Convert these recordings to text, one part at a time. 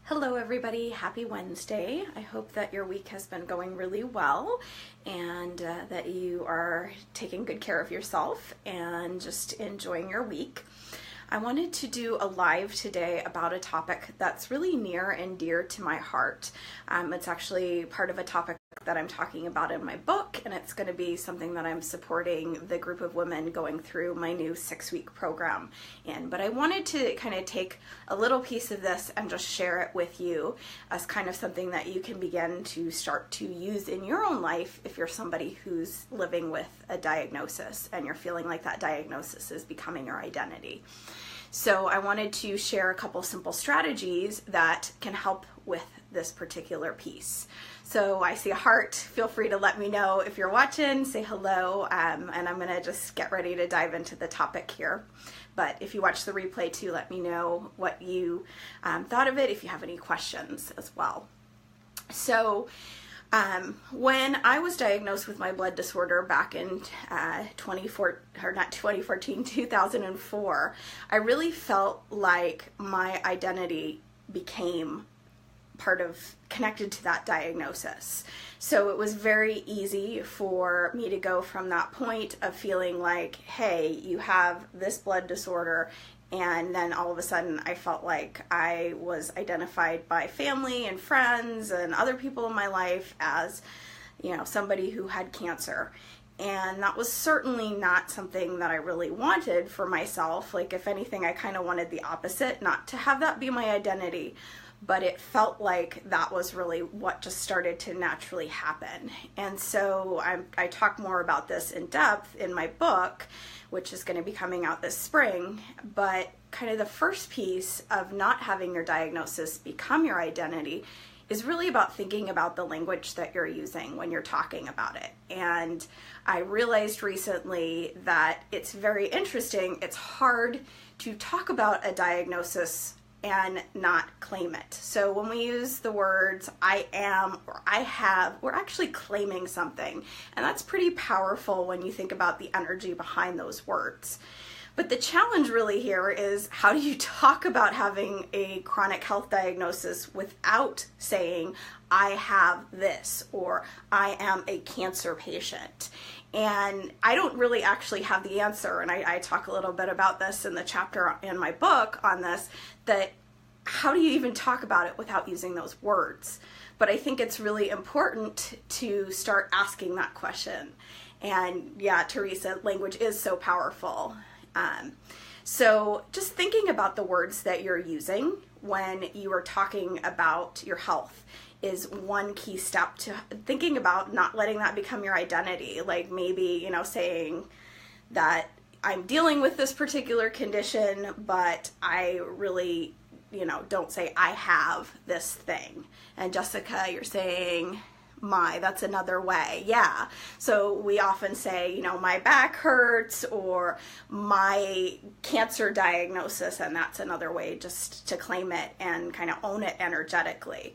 Hello everybody, happy Wednesday. I hope that your week has been going really well and that you are taking good care of yourself and just enjoying your week. I wanted to do a live today about a topic that's really near and dear to my heart. It's actually part of a topic that I'm talking about in my book, and it's going to be something that I'm supporting the group of women going through my new 6-week program in. But I wanted to kind of take a little piece of this and just share it with you as kind of something that you can begin to start to use in your own life if you're somebody who's living with a diagnosis and you're feeling like that diagnosis is becoming your identity. So I wanted to share a couple simple strategies that can help with this particular piece. So I see a heart. Feel free to let me know if you're watching, say hello, and I'm going to just get ready to dive into the topic here. But if you watch the replay too, let me know what you thought of it, if you have any questions as well. So when I was diagnosed with my blood disorder back in 2004, I really felt like my identity became part of connected to that diagnosis. So it was very easy for me to go from that point of feeling like, hey, you have this blood disorder, and then all of a sudden I felt like I was identified by family and friends and other people in my life as, somebody who had cancer. And that was certainly not something that I really wanted for myself. Like, if anything, I kind of wanted the opposite, not to have that be my identity. But it felt like that was really what just started to naturally happen. And so I talk more about this in depth in my book, which is going to be coming out this spring. But kind of the first piece of not having your diagnosis become your identity is really about thinking about the language that you're using when you're talking about it. And I realized recently that it's very interesting. It's hard to talk about a diagnosis and not claim it. So when we use the words I am or I have, we're actually claiming something. And that's pretty powerful when you think about the energy behind those words. But the challenge really here is, how do you talk about having a chronic health diagnosis without saying I have this or I am a cancer patient? And I don't really actually have the answer, and I talk a little bit about this in the chapter in my book on this, that how do you even talk about it without using those words? But I think it's really important to start asking that question. And yeah, Teresa, language is so powerful. So just thinking about the words that you're using when you are talking about your health is one key step to thinking about not letting that become your identity. Like maybe, saying that I'm dealing with this particular condition, but I really, don't say I have this thing. And Jessica, you're saying that's another way. Yeah. So we often say, my back hurts or my cancer diagnosis, and that's another way just to claim it and kind of own it energetically.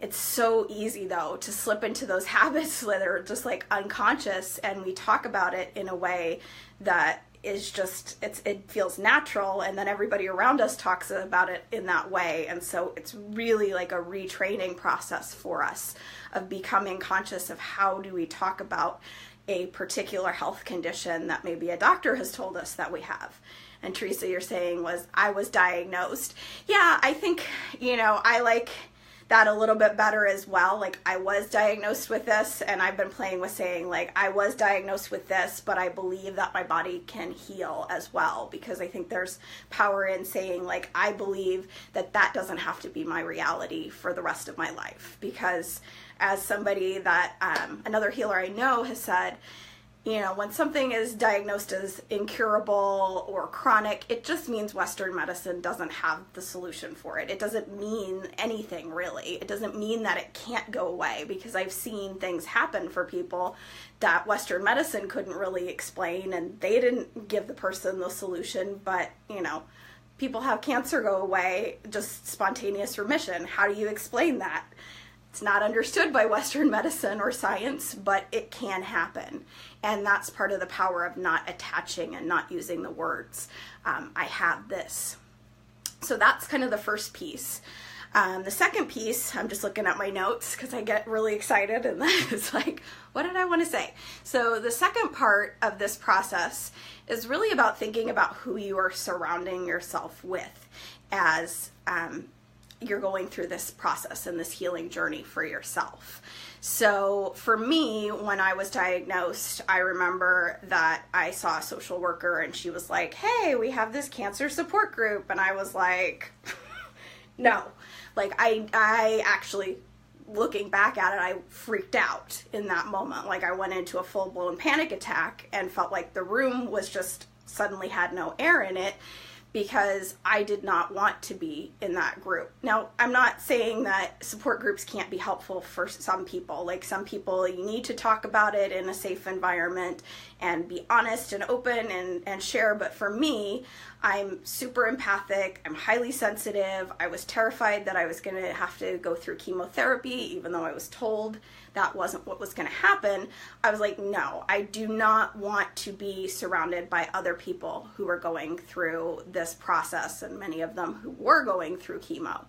It's so easy though to slip into those habits that are just like unconscious, and we talk about it in a way that is just, it feels natural, and then everybody around us talks about it in that way. And so it's really like a retraining process for us of becoming conscious of how do we talk about a particular health condition that maybe a doctor has told us that we have. And Teresa, you're saying I was diagnosed. Yeah, I think, I like that a little bit better as well. Like, I was diagnosed with this, and I've been playing with saying like I was diagnosed with this, but I believe that my body can heal as well, because I think there's power in saying like I believe that doesn't have to be my reality for the rest of my life. Because as somebody that another healer I know has said, when something is diagnosed as incurable or chronic, it just means Western medicine doesn't have the solution for it. It doesn't mean anything, really. It doesn't mean that it can't go away, because I've seen things happen for people that Western medicine couldn't really explain, and they didn't give the person the solution. But, people have cancer go away, just spontaneous remission. How do you explain that? It's not understood by Western medicine or science, but it can happen. And that's part of the power of not attaching and not using the words, I have this. So that's kind of the first piece. The second piece, I'm just looking at my notes because I get really excited and then it's like, what did I want to say? So the second part of this process is really about thinking about who you are surrounding yourself with as you're going through this process and this healing journey for yourself. So for me, when I was diagnosed, I remember that I saw a social worker and she was like, hey, we have this cancer support group. And I was like, no. Like I actually, looking back at it, I freaked out in that moment. Like I went into a full-blown panic attack and felt like the room was just suddenly had no air in it, because I did not want to be in that group. Now, I'm not saying that support groups can't be helpful for some people. Like some people, you need to talk about it in a safe environment and be honest and open and share. But for me, I'm super empathic. I'm highly sensitive. I was terrified that I was going to have to go through chemotherapy, even though I was told that wasn't what was going to happen. I was like, no, I do not want to be surrounded by other people who are going through this process, and many of them who were going through chemo.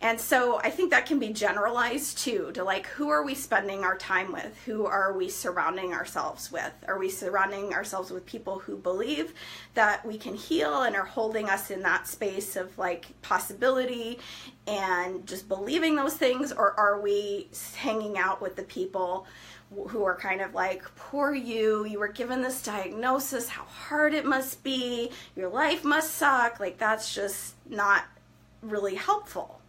And so I think that can be generalized too, to like, who are we spending our time with? Who are we surrounding ourselves with? Are we surrounding ourselves with people who believe that we can heal and are holding us in that space of like possibility and just believing those things? Or are we hanging out with the people who are kind of like, poor you were given this diagnosis, how hard it must be, your life must suck. Like that's just not really helpful.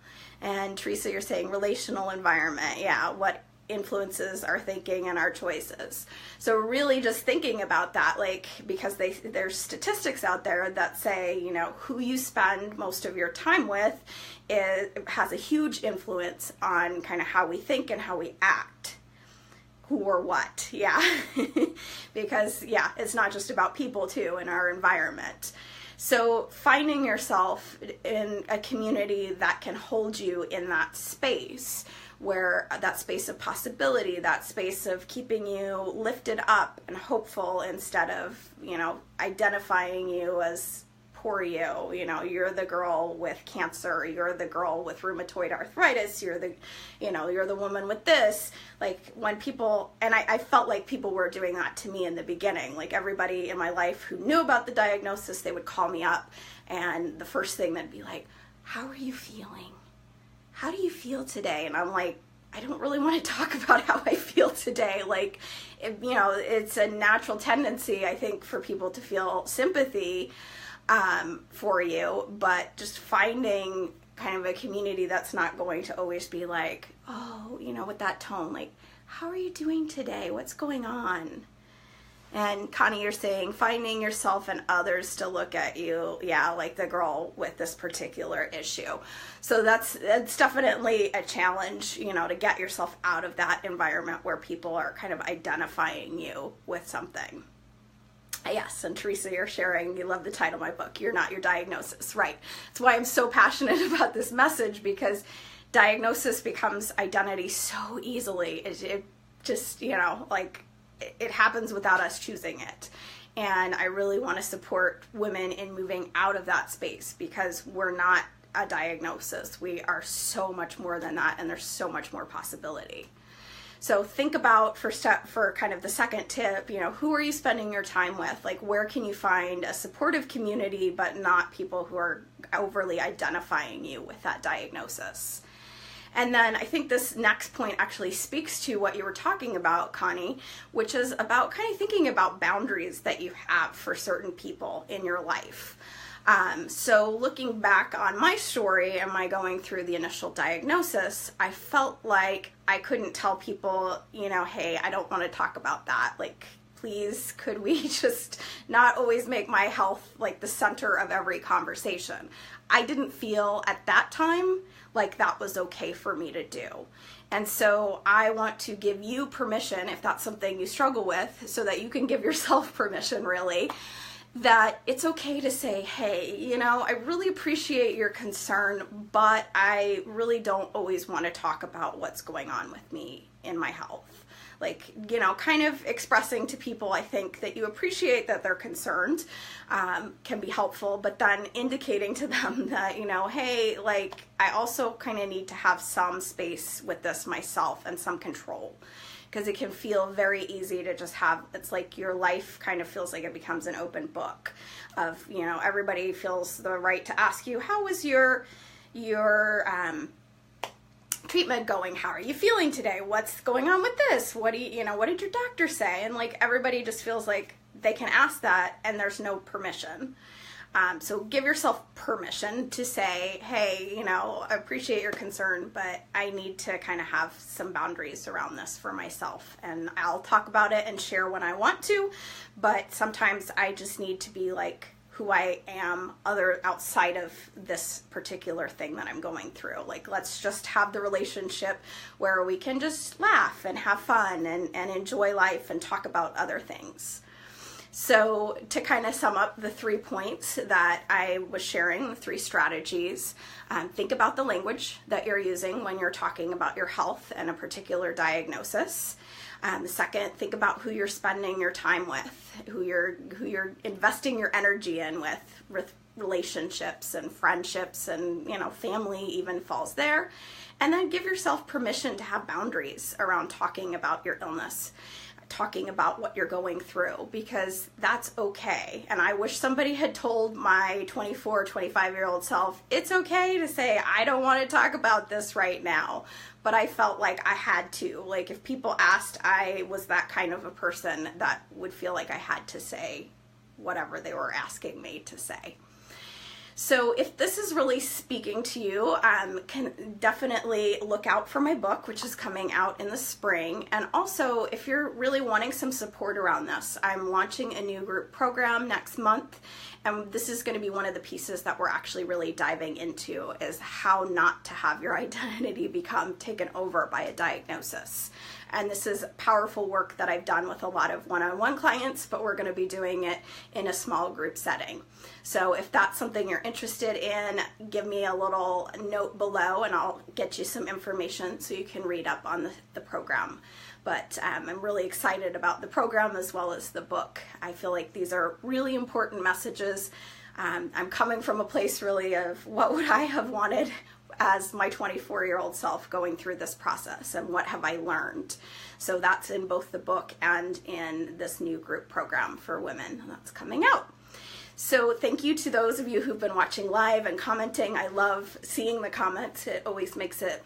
And Teresa, you're saying relational environment. Yeah, what influences our thinking and our choices. So really just thinking about that, like, because there's statistics out there that say, you know, who you spend most of your time with has a huge influence on kind of how we think and how we act. Who or what, yeah. Because, yeah, it's not just about people, too, in our environment. So finding yourself in a community that can hold you in that space, where that space of possibility, that space of keeping you lifted up and hopeful instead of, you know, identifying you as poor you. You know, you're the girl with cancer, you're the girl with rheumatoid arthritis, you're the woman with this. Like when people, and I felt like people were doing that to me in the beginning. Like everybody in my life who knew about the diagnosis, they would call me up and the first thing they'd be like, how are you feeling? How do you feel today? And I'm like, I don't really want to talk about how I feel today. Like, you know, it's a natural tendency, I think, for people to feel sympathy for you, but just finding kind of a community that's not going to always be like, oh, you know, with that tone, like, how are you doing today? What's going on? And Connie, you're saying finding yourself and others to look at you, yeah, like the girl with this particular issue. So it's definitely a challenge, you know, to get yourself out of that environment where people are kind of identifying you with something. Yes, and Teresa, you're sharing, you love the title of my book, You're Not Your Diagnosis, right? That's why I'm so passionate about this message, because diagnosis becomes identity so easily. It just, you know, like, it happens without us choosing it. And I really want to support women in moving out of that space, because we're not a diagnosis. We are so much more than that, and there's so much more possibility. So think about for kind of the second tip, you know, who are you spending your time with? Like, where can you find a supportive community, but not people who are overly identifying you with that diagnosis? And then I think this next point actually speaks to what you were talking about, Connie, which is about kind of thinking about boundaries that you have for certain people in your life. So looking back on my story and my going through the initial diagnosis, I felt like I couldn't tell people, you know, hey, I don't want to talk about that. Like, please, could we just not always make my health like the center of every conversation? I didn't feel at that time like that was okay for me to do. And so I want to give you permission, if that's something you struggle with, so that you can give yourself permission, really, that it's okay to say, hey, you know, I really appreciate your concern, but I really don't always want to talk about what's going on with me in my health. Like, you know, kind of expressing to people, I think, that you appreciate that they're concerned can be helpful, but then indicating to them that, you know, hey, like, I also kind of need to have some space with this myself and some control. Because it can feel very easy to just have, it's like your life kind of feels like it becomes an open book of, you know, everybody feels the right to ask you, how was your treatment going? How are you feeling today? What's going on with this? What do you know, what did your doctor say? And like everybody just feels like they can ask that and there's no permission. So give yourself permission to say, hey, you know, I appreciate your concern, but I need to kind of have some boundaries around this for myself. And I'll talk about it and share when I want to, but sometimes I just need to be like who I am outside of this particular thing that I'm going through. Like, let's just have the relationship where we can just laugh and have fun and enjoy life and talk about other things. So to kind of sum up the 3 points that I was sharing, the 3 strategies, think about the language that you're using when you're talking about your health and a particular diagnosis. Second, think about who you're spending your time with, who you're investing your energy in with relationships and friendships, and, you know, family even falls there. And then give yourself permission to have boundaries around talking about your illness, talking about what you're going through, because that's okay. And I wish somebody had told my 24, 25-year-old self, it's okay to say, I don't want to talk about this right now. But I felt like I had to. Like, if people asked, I was that kind of a person that would feel like I had to say whatever they were asking me to say. So if this is really speaking to you, can definitely look out for my book, which is coming out in the spring. And also, if you're really wanting some support around this, I'm launching a new group program next month. And this is going to be one of the pieces that we're actually really diving into, is how not to have your identity become taken over by a diagnosis. And this is powerful work that I've done with a lot of one-on-one clients, but we're going to be doing it in a small group setting. So if that's something you're interested in, give me a little note below and I'll get you some information so you can read up on the program. But I'm really excited about the program as well as the book. I feel like these are really important messages. I'm coming from a place really of what would I have wanted as my 24-year-old self going through this process, and what have I learned. So that's in both the book and in this new group program for women that's coming out. So thank you to those of you who've been watching live and commenting. I love seeing the comments. It always makes it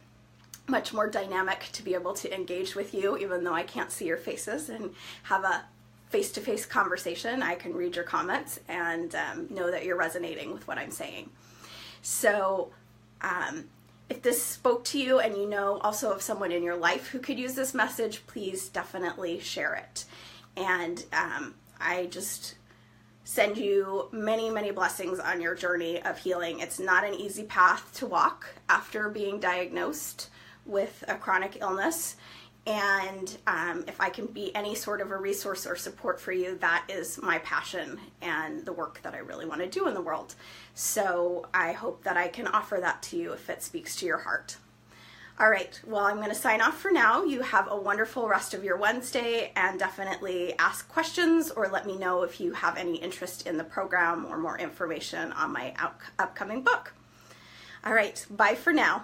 much more dynamic to be able to engage with you, even though I can't see your faces and have a face-to-face conversation. I can read your comments and know that you're resonating with what I'm saying. So if this spoke to you and you know also of someone in your life who could use this message, please definitely share it. And I just send you many, many blessings on your journey of healing. It's not an easy path to walk after being diagnosed with a chronic illness. And if I can be any sort of a resource or support for you, that is my passion and the work that I really want to do in the world. So I hope that I can offer that to you if it speaks to your heart. All right, well, I'm going to sign off for now. You have a wonderful rest of your Wednesday, and definitely ask questions or let me know if you have any interest in the program or more information on my upcoming book. All right, bye for now.